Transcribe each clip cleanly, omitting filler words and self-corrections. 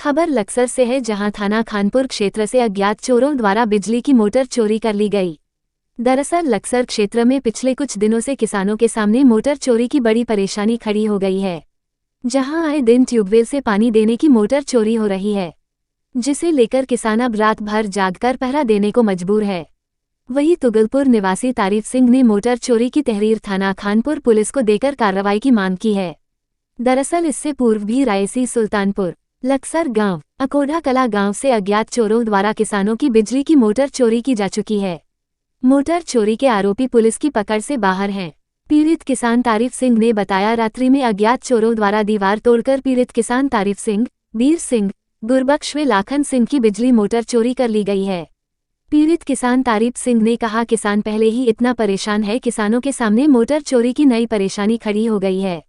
खबर लक्सर से है, जहां थाना खानपुर क्षेत्र से अज्ञात चोरों द्वारा बिजली की मोटर चोरी कर ली गई। दरअसल लक्सर क्षेत्र में पिछले कुछ दिनों से किसानों के सामने मोटर चोरी की बड़ी परेशानी खड़ी हो गई है, जहां आए दिन ट्यूबवेल से पानी देने की मोटर चोरी हो रही है, जिसे लेकर किसान अब रात भर जागकर पहरा देने को मजबूर है। वहीं तुगलपुर निवासी तारीफ सिंह ने मोटर चोरी की तहरीर थाना खानपुर पुलिस को देकर कार्रवाई की मांग की है। दरअसल इससे पूर्व भी रायसी सुल्तानपुर लक्सर गांव अकोढ़ा कला गांव से अज्ञात चोरों द्वारा किसानों की बिजली की मोटर चोरी की जा चुकी है। मोटर चोरी के आरोपी पुलिस की पकड़ से बाहर हैं। पीड़ित किसान तारीफ सिंह ने बताया, रात्रि में अज्ञात चोरों द्वारा दीवार तोड़कर पीड़ित किसान तारीफ सिंह, वीर सिंह, गुरबख्श व लाखन सिंह की बिजली मोटर चोरी कर ली गई है। पीड़ित किसान तारीफ सिंह ने कहा, किसान पहले ही इतना परेशान है, किसानों के सामने मोटर चोरी की नई परेशानी खड़ी हो गई है।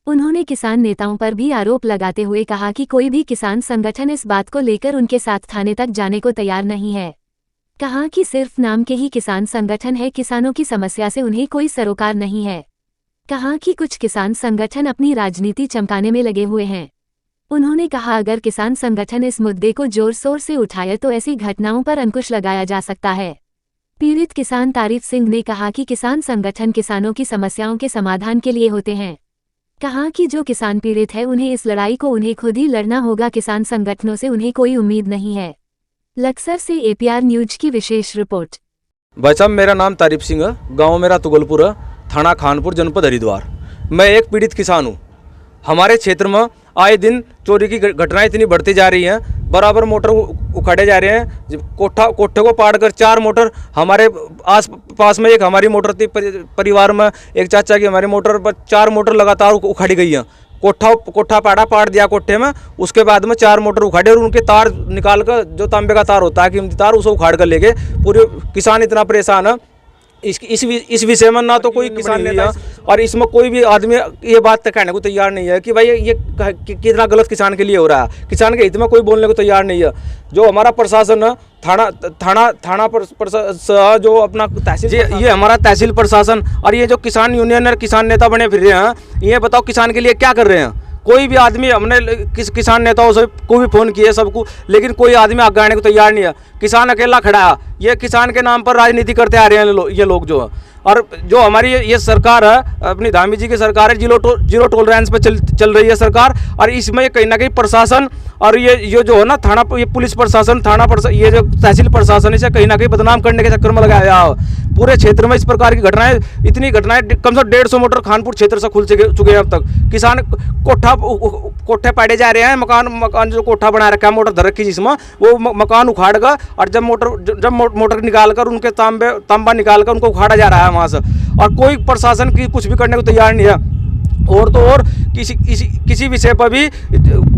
उन्होंने किसान नेताओं पर भी आरोप लगाते हुए कहा कि कोई भी किसान संगठन इस बात को लेकर उनके साथ थाने तक जाने को तैयार नहीं है। कहा कि सिर्फ नाम के ही किसान संगठन है, किसानों की समस्या से उन्हें कोई सरोकार नहीं है। कहा कि कुछ किसान संगठन अपनी राजनीति चमकाने में लगे हुए हैं। उन्होंने कहा, अगर किसान संगठन इस मुद्दे को जोर शोर से उठाए तो ऐसी घटनाओं पर अंकुश लगाया जा सकता है। पीड़ित किसान तारीफ सिंह ने कहा कि किसान संगठन किसानों की समस्याओं के समाधान के लिए होते हैं। कहा कि जो किसान पीड़ित है, उन्हें इस लड़ाई को उन्हें खुद ही लड़ना होगा, किसान संगठनों से उन्हें कोई उम्मीद नहीं है। लक्सर से एपीआर न्यूज की विशेष रिपोर्ट। भाई साहब, मेरा नाम तारीफ सिंह है, गांव मेरा तुगलपुर है, थाना खानपुर, जनपद हरिद्वार। मैं एक पीड़ित किसान हूँ। हमारे क्षेत्र में आए दिन चोरी की घटनाएं इतनी बढ़ती जा रही हैं, बराबर मोटर उखाड़े जा रहे हैं। कोठे को पाड़ कर 4 मोटर, हमारे आस पास में एक हमारी मोटर थी, परिवार में एक चाचा की हमारी मोटर पर 4 मोटर लगातार उखाड़ी गई हैं। कोठा पाड़ दिया कोठे में, उसके बाद में 4 मोटर उखाड़े और उनके तार निकाल कर, जो तांबे का तार होता है कीमती तार, उसे उखाड़ कर ले गए। पूरे किसान इतना परेशान है। इस विषय में ना तो कोई किसान नेता और इसमें कोई भी आदमी ये बात कहने को तैयार नहीं है कि भाई ये कितना गलत किसान के लिए हो रहा है। किसान के हित में कोई बोलने को तैयार नहीं है। जो हमारा प्रशासन है, थाना प्रशासन, जो अपना तहसील, ये हमारा तहसील प्रशासन और ये जो किसान यूनियन और किसान नेता बने फिर रहे हैं, ये बताओ किसान के लिए क्या कर रहे हैं। कोई भी आदमी, हमने किसान नेताओं से को भी फ़ोन किए सबको, लेकिन कोई आदमी आगे आने को तैयार नहीं है। किसान अकेला खड़ा है। ये किसान के नाम पर राजनीति करते आ रहे हैं ये लोग जो है। और जो हमारी ये सरकार है, अपनी धामी जी की सरकार है, जीरो टॉलरेंस पे चल रही है सरकार। और इसमें कहीं ना कहीं प्रशासन और ये जो है ना थाना, ये पुलिस प्रशासन, ये जो तहसील प्रशासन, इसे कहीं ना कहीं बदनाम करने के चक्कर में लगाया है। पूरे क्षेत्र में इस प्रकार की घटनाएं, इतनी घटनाएं, कम से कम 150 मोटर खानपुर क्षेत्र से खुल चुके हैं अब तक। किसान कोठे पाड़े जा रहे हैं। मकान जो कोठा बना रखा है, मोटर धर रखी जिसमें, वो मकान उखाड़ कर और जब मोटर निकाल कर, उनके तांबा निकाल कर उनको उखाड़ा जा रहा है वहाँ से। और कोई प्रशासन की कुछ भी करने को तैयार नहीं है। और तो और किसी विषय पर भी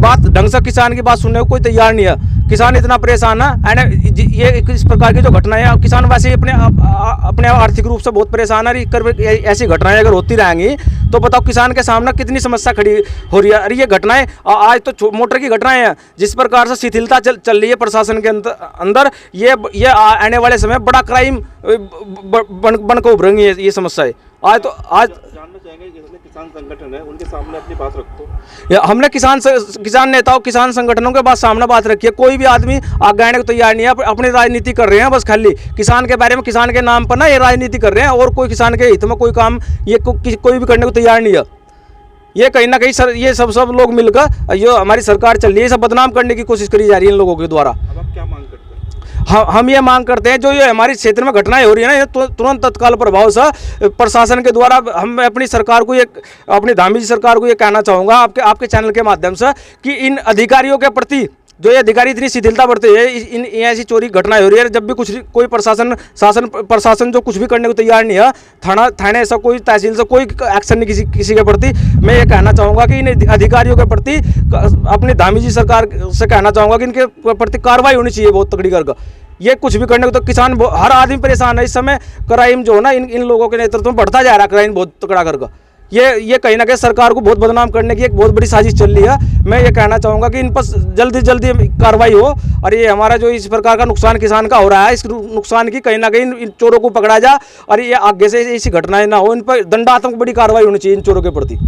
बात ढंग से किसान की बात सुनने को कोई तैयार नहीं है। किसान इतना परेशान है। ये इस प्रकार की जो घटनाएं हैं, किसान वैसे अपने आर्थिक रूप से बहुत परेशान है। ऐसी घटनाएं अगर होती रहेंगी तो बताओ किसान के सामने कितनी समस्या खड़ी हो रही है। अरे ये घटनाएं आज तो मोटर की घटनाएं हैं, जिस प्रकार से शिथिलता चल रही है प्रशासन के अंदर, ये आने वाले समय बड़ा क्राइम बन कर उभरेंगी ये समस्याएं। आज जानना चाहेंगे, किसान संगठन है, उनके सामने अपनी बात रखो। हमने किसान नेताओं, किसान संगठनों के बात सामने बात रखी है। कोई भी आदमी आगे आने को तैयार नहीं है। अपनी राजनीति कर रहे हैं बस, खाली किसान के बारे में, किसान के नाम पर ना ये राजनीति कर रहे हैं। और कोई किसान के हित में कोई काम ये कोई भी करने को तैयार नहीं है। ये कहीं ना कहीं ये सब लोग मिलकर, जो हमारी सरकार चल रही है, सब बदनाम करने की कोशिश करी जा रही है इन लोगों के द्वारा। अब आप क्या मांग करते हैं? हम ये मांग करते हैं, जो ये हमारे क्षेत्र में घटनाएं हो रही है ना, ये तुरंत तत्काल प्रभाव से प्रशासन के द्वारा, हम अपनी सरकार को, अपनी धामी जी सरकार को ये कहना चाहूँगा आपके चैनल के माध्यम से, कि इन अधिकारियों के प्रति, जो ये अधिकारी इतनी शिथिलता बरते हैं, इन ऐसी चोरी घटनाएं हो रही है। जब भी कोई प्रशासन जो कुछ भी करने को तैयार नहीं है, थाने से कोई, तहसील से कोई एक्शन नहीं किसी के प्रति, मैं ये कहना चाहूँगा कि इन अधिकारियों के प्रति, अपनी धामी जी सरकार से कहना चाहूँगा कि इनके प्रति कार्रवाई होनी चाहिए बहुत तगड़ी करके। ये कुछ भी करने को, तो किसान, हर आदमी परेशान है इस समय। क्राइम जो है ना, इन लोगों के नेतृत्व में बढ़ता जा रहा है क्राइम बहुत तगड़ा करके। ये कहीं ना कहीं सरकार को बहुत बदनाम करने की एक बहुत बड़ी साजिश चल रही है। मैं ये कहना चाहूँगा कि इन पर जल्दी कार्रवाई हो और ये हमारा जो इस प्रकार का नुकसान किसान का हो रहा है, इस नुकसान की कहीं ना कहीं इन चोरों को पकड़ा जा और ये आगे से ऐसी घटनाएं ना हो। इन पर दंडात्मक बड़ी कार्रवाई होनी चाहिए इन चोरों के प्रति।